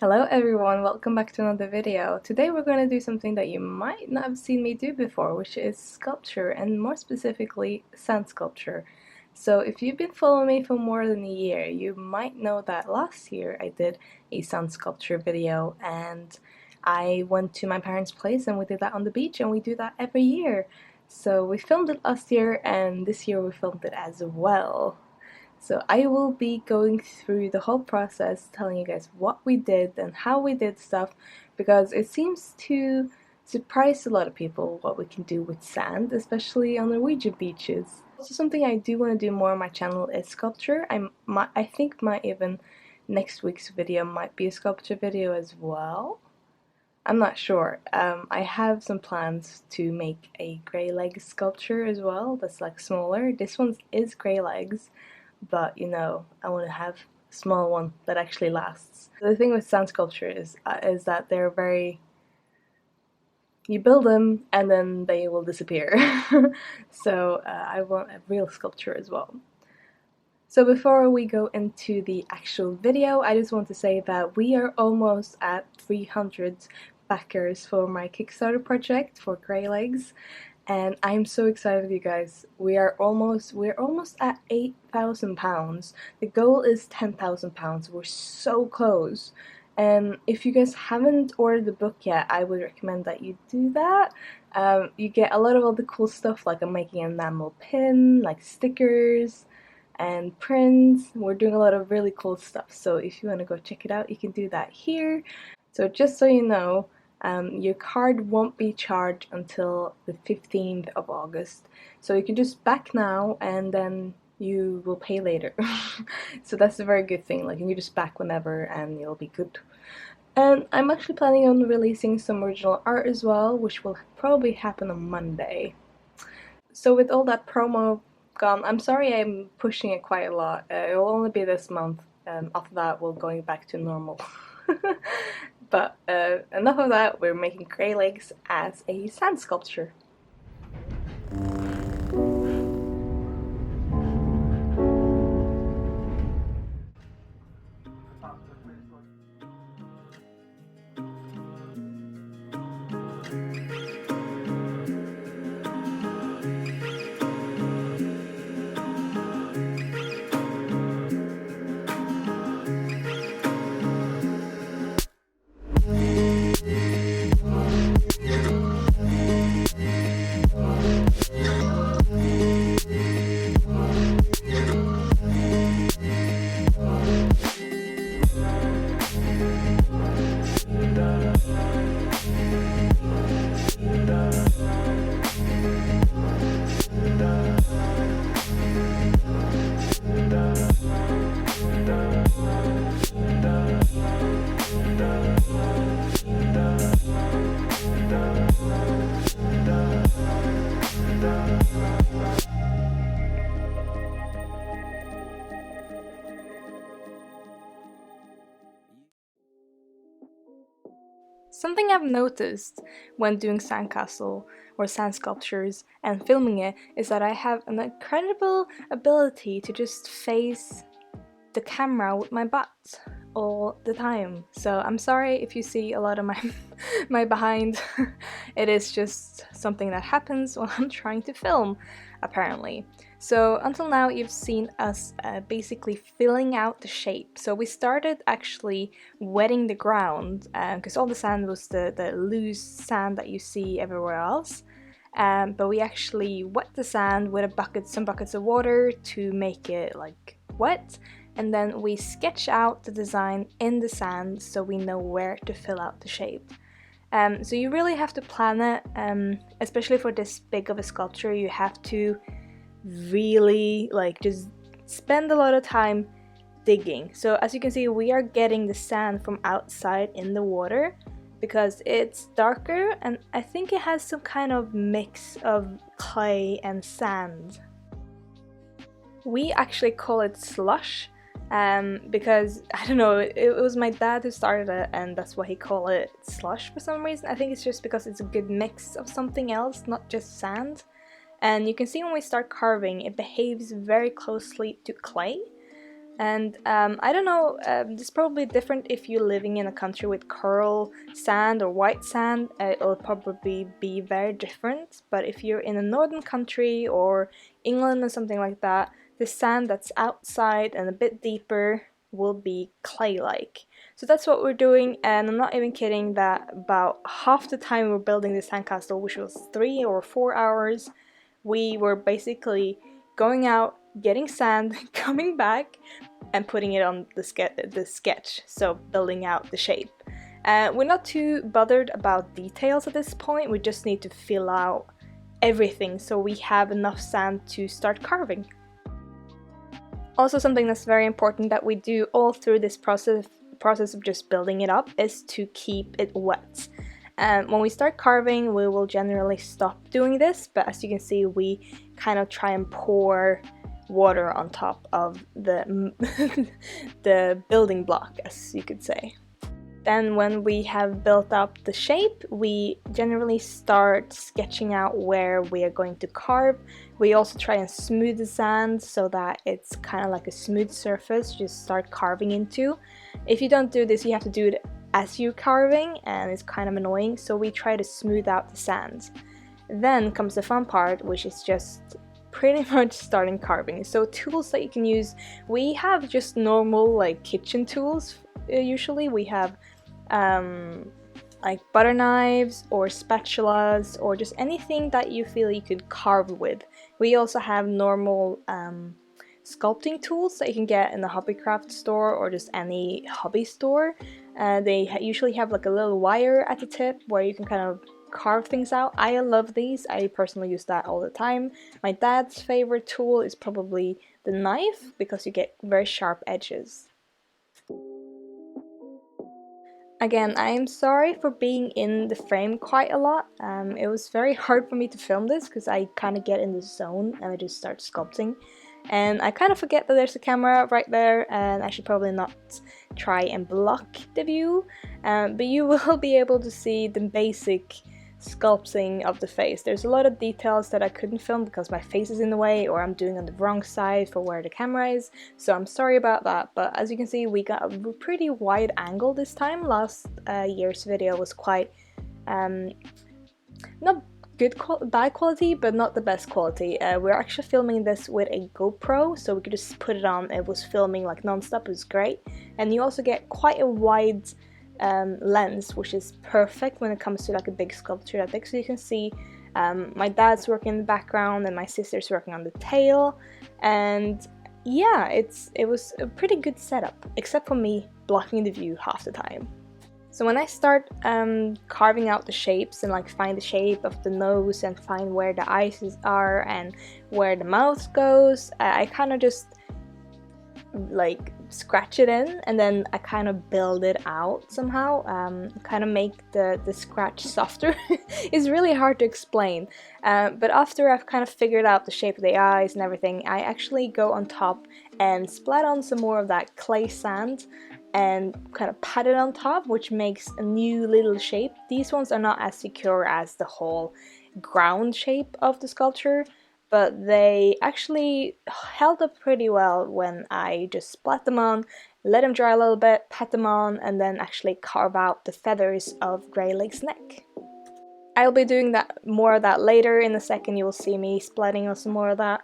Hello everyone, welcome back to another video. Today we're going to do something that you might not have seen me do before, which is sculpture, and more specifically sand sculpture. So if you've been following me for more than a year, you might know that last year I did a sand sculpture video, and I went to my parents' place and we did that on the beach, and we do that every year. So we filmed it last year, and this year we filmed it as well. So I will be going through the whole process, telling you guys what we did and how we did stuff, because it seems to surprise a lot of people what we can do with sand, especially on Norwegian beaches. Also, something I do want to do more on my channel is sculpture. I think even next week's video might be a sculpture video as well. I'm not sure. I have some plans to make a Greylegs sculpture as well. That's like smaller. This one is Greylegs, but you know, I want to have a small one that actually lasts. The thing with sand sculpture is that they're very, you build them and then they will disappear. So I want a real sculpture as well. So before we go into the actual video, I just want to say that we are almost at 300 backers for my Kickstarter project for Greylegs, and I'm so excited, you guys. We're almost at £8,000. The goal is £10,000. We're so close. And if you guys haven't ordered the book yet, I would recommend that you do that. You get a lot of all the cool stuff, like I'm making an enamel pin, like stickers and prints. We're doing a lot of really cool stuff, so if you want to go check it out, you can do that here. So just so you know, your card won't be charged until the 15th of August. So you can just back now and then you will pay later. So that's a very good thing. Like, you can just back whenever and you'll be good. And I'm actually planning on releasing some original art as well, which will probably happen on Monday. So with all that promo gone, I'm sorry I'm pushing it quite a lot. It will only be this month. After that, we're going back to normal. But enough of that, we're making Greylegs as a sand sculpture. Something I've noticed when doing sandcastle or sand sculptures and filming it is that I have an incredible ability to just face the camera with my butt all the time. So I'm sorry if you see a lot of my behind. It is just something that happens when I'm trying to film, apparently. So until now you've seen us basically filling out the shape. So we started actually wetting the ground because all the sand was the loose sand that you see everywhere else. But we actually wet the sand with some buckets of water to make it like wet, and then we sketch out the design in the sand so we know where to fill out the shape. So you really have to plan it, especially for this big of a sculpture. You have to really just spend a lot of time digging. So as you can see, we are getting the sand from outside in the water because it's darker, and I think it has some kind of mix of clay and sand. We actually call it slush because I don't know, it was my dad who started it and that's why he called it slush for some reason. I think it's just because it's a good mix of something else, not just sand. And you can see when we start carving, it behaves very closely to clay. And I don't know, this is probably different if you're living in a country with coral sand or white sand. It'll probably be very different. But if you're in a northern country or England or something like that, the sand that's outside and a bit deeper will be clay-like. So that's what we're doing, and I'm not even kidding that about half the time we were building this sandcastle, which was 3 or 4 hours, we were basically going out, getting sand, coming back, and putting it on the sketch, so building out the shape. We're not too bothered about details at this point, we just need to fill out everything so we have enough sand to start carving. Also, something that's very important that we do all through this process of just building it up is to keep it wet. When we start carving, we will generally stop doing this, but as you can see, we kind of try and pour water on top of the, the building block, as you could say. Then when we have built up the shape, we generally start sketching out where we are going to carve. We also try and smooth the sand so that it's kind of like a smooth surface you just start carving into. If you don't do this, you have to do it as you're carving, and it's kind of annoying, so we try to smooth out the sand. Then comes the fun part, which is just pretty much starting carving. So tools that you can use, we have just normal like kitchen tools. Usually we have like butter knives or spatulas or just anything that you feel you could carve with. We also have normal sculpting tools that you can get in the hobbycraft store or just any hobby store. They usually have like a little wire at the tip where you can kind of carve things out. I love these. I personally use that all the time. My dad's favorite tool is probably the knife because you get very sharp edges. Again, I am sorry for being in the frame quite a lot. It was very hard for me to film this because I kind of get in the zone and I just start sculpting. And I kind of forget that there's a camera right there, and I should probably not try and block the view. But you will be able to see the basic sculpting of the face. There's a lot of details that I couldn't film because my face is in the way or I'm doing on the wrong side for where the camera is, so I'm sorry about that. But as you can see, we got a pretty wide angle this time. Last year's video was quite not bad quality, but not the best quality. We're actually filming this with a GoPro, so we could just put it on. It was filming like non-stop. It was great, and you also get quite a wide lens, which is perfect when it comes to like a big sculpture that big. So you can see my dad's working in the background and my sister's working on the tail, and yeah, it was a pretty good setup, except for me blocking the view half the time. So when I start carving out the shapes and like find the shape of the nose and find where the eyes are and where the mouth goes, I kind of just like scratch it in, and then I kind of build it out somehow, kind of make the scratch softer. It's really hard to explain, but after I've kind of figured out the shape of the eyes and everything, I actually go on top and splat on some more of that clay sand and kind of pat it on top, which makes a new little shape. These ones are not as secure as the whole ground shape of the sculpture, but they actually held up pretty well when I just splat them on, let them dry a little bit, pat them on, and then actually carve out the feathers of Greylegs' neck. I'll be doing more of that later. In a second you will see me splatting on some more of that.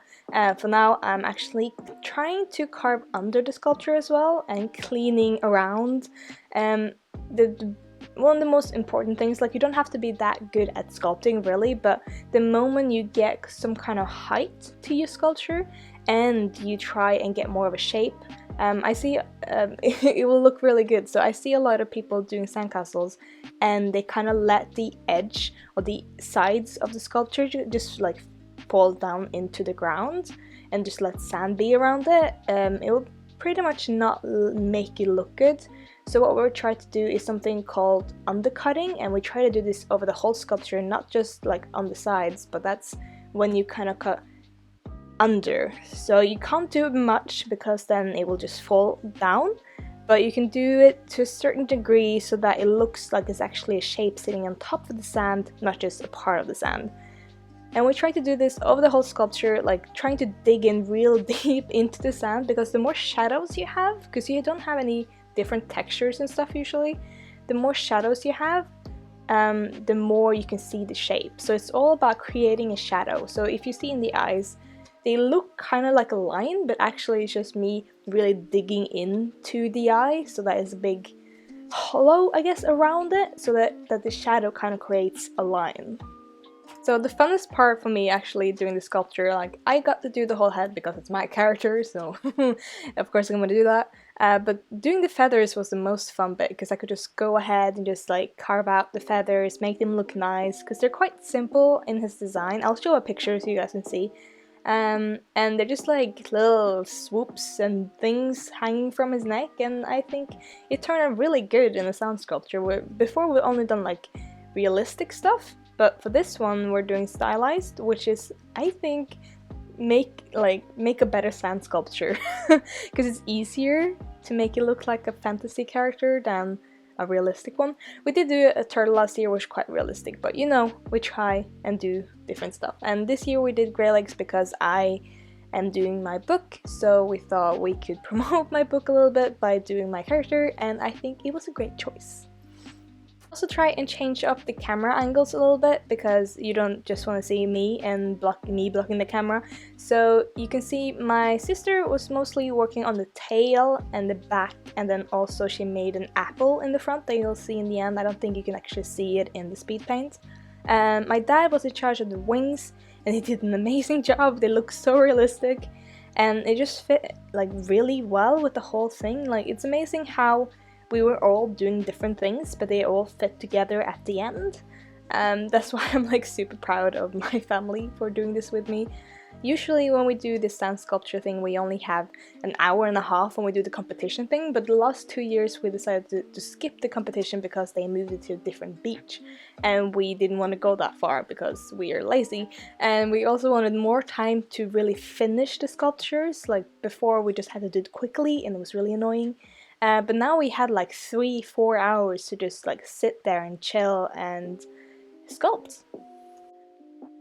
For now I'm actually trying to carve under the sculpture as well and cleaning around. One of the most important things, like you don't have to be that good at sculpting really, but the moment you get some kind of height to your sculpture and you try and get more of a shape, I see it will look really good. So I see a lot of people doing sandcastles and they kind of let the edge or the sides of the sculpture just like fall down into the ground and just let sand be around it. It will pretty much not make you look good. So what we're trying to do is something called undercutting, and we try to do this over the whole sculpture, not just like on the sides, but that's when you kind of cut under. So you can't do much because then it will just fall down, but you can do it to a certain degree so that it looks like it's actually a shape sitting on top of the sand, not just a part of the sand. And we try to do this over the whole sculpture, like trying to dig in real deep into the sand, because the more shadows you have, because you don't have any different textures and stuff usually, the more shadows you have, the more you can see the shape. So it's all about creating a shadow. So if you see in the eyes, they look kind of like a line, but actually it's just me really digging into the eye, so that is a big hollow, I guess, around it, so that the shadow kind of creates a line. So the funnest part for me actually doing the sculpture, like I got to do the whole head because it's my character, so of course I'm gonna do that. But doing the feathers was the most fun bit, because I could just go ahead and just like carve out the feathers, make them look nice, because they're quite simple in his design. I'll show a picture so you guys can see. And they're just like little swoops and things hanging from his neck, and I think it turned out really good in a sand sculpture. Before we've only done like realistic stuff, but for this one we're doing stylized, which is, I think, make a better sand sculpture because it's easier to make it look like a fantasy character than a realistic one. We did do a turtle last year, which was quite realistic, but you know, we try and do different stuff. And this year we did Greylegs because I am doing my book, so we thought we could promote my book a little bit by doing my character, and I think it was a great choice. Also try and change up the camera angles a little bit, because you don't just want to see me and me blocking the camera. So you can see my sister was mostly working on the tail and the back, and then also she made an apple in the front that you'll see in the end. I don't think you can actually see it in the speed paint. My dad was in charge of the wings, and he did an amazing job. They look so realistic, and it just fit like really well with the whole thing. Like, it's amazing how we were all doing different things, but they all fit together at the end. That's why I'm like super proud of my family for doing this with me. Usually when we do this sand sculpture thing, we only have an hour and a half when we do the competition thing, but the last 2 years we decided to skip the competition because they moved it to a different beach, and we didn't want to go that far because we are lazy, and we also wanted more time to really finish the sculptures. Like, before we just had to do it quickly and it was really annoying. But now we had like 3-4 hours to just like sit there and chill and sculpt.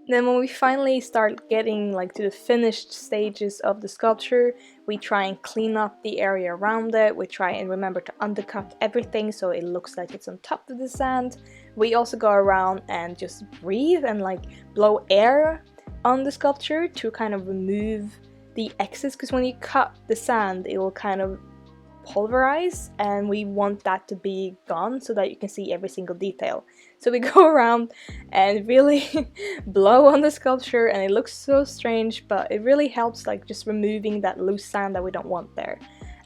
Then when we finally start getting like to the finished stages of the sculpture, we try and clean up the area around it. We try and remember to undercut everything so it looks like it's on top of the sand. We also go around and just breathe and like blow air on the sculpture to kind of remove the excess, because when you cut the sand it will kind of pulverize, and we want that to be gone so that you can see every single detail. So we go around and really blow on the sculpture, and it looks so strange, but it really helps like just removing that loose sand that we don't want there.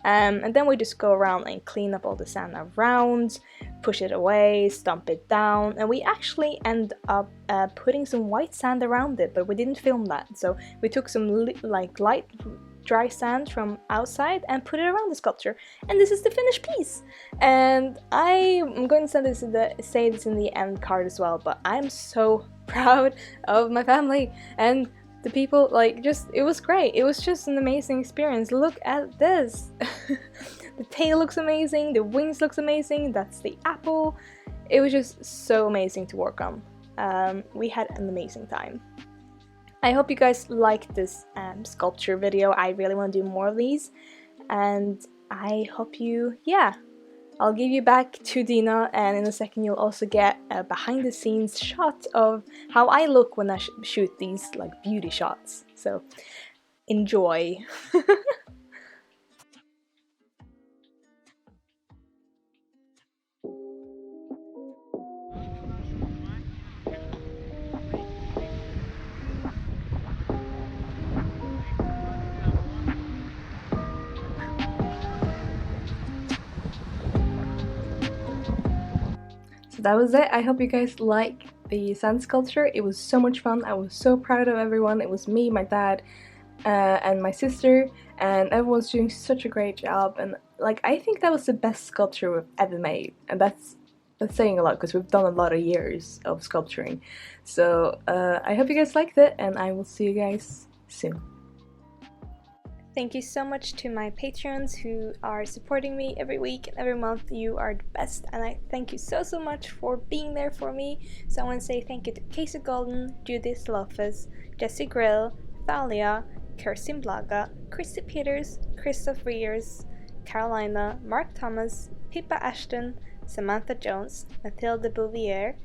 And then we just go around and clean up all the sand around, push it away, stomp it down, and we actually end up putting some white sand around it, but we didn't film that. So we took some like light dry sand from outside and put it around the sculpture, and this is the finished piece. And I'm going to say this in the end card as well, but I'm so proud of my family and the people. Like, just, it was great. It was just an amazing experience. Look at this. The tail looks amazing, the wings looks amazing, that's the apple. It was just so amazing to work on. We had an amazing time. I hope you guys liked this sculpture video. I really want to do more of these, and I hope you, I'll give you back to Dina, and in a second you'll also get a behind the scenes shot of how I look when I shoot these like beauty shots. So enjoy. So that was it. I hope you guys like the sand sculpture. It was so much fun. I was so proud of everyone. It was me, my dad, and my sister, and everyone's doing such a great job. And like, I think that was the best sculpture we've ever made, and that's saying a lot because we've done a lot of years of sculpturing. So I hope you guys liked it, and I will see you guys soon. Thank you so much to my Patreons who are supporting me every week and every month. You are the best, and I thank you so much for being there for me. So I want to say thank you to Casey Golden, Judith Lopez, Jesse Grill, Thalia, Kirsten Blaga, Christy Peters, Christoph Reers, Carolina, Mark Thomas, Pippa Ashton, Samantha Jones, Mathilde Bouvier,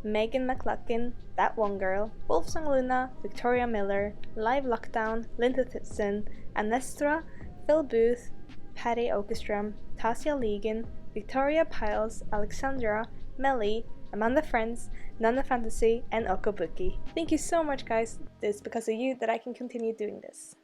Megan McLuckin, That One Girl, Wolfsong Luna, Victoria Miller, Live Lockdown, Linda Thipson, Anestra, Phil Booth, Patty Okestrom, Tasia Legan, Victoria Piles, Alexandra, Melly, Amanda Friends, Nana Fantasy, and Okobuki. Thank you so much, guys. It's because of you that I can continue doing this.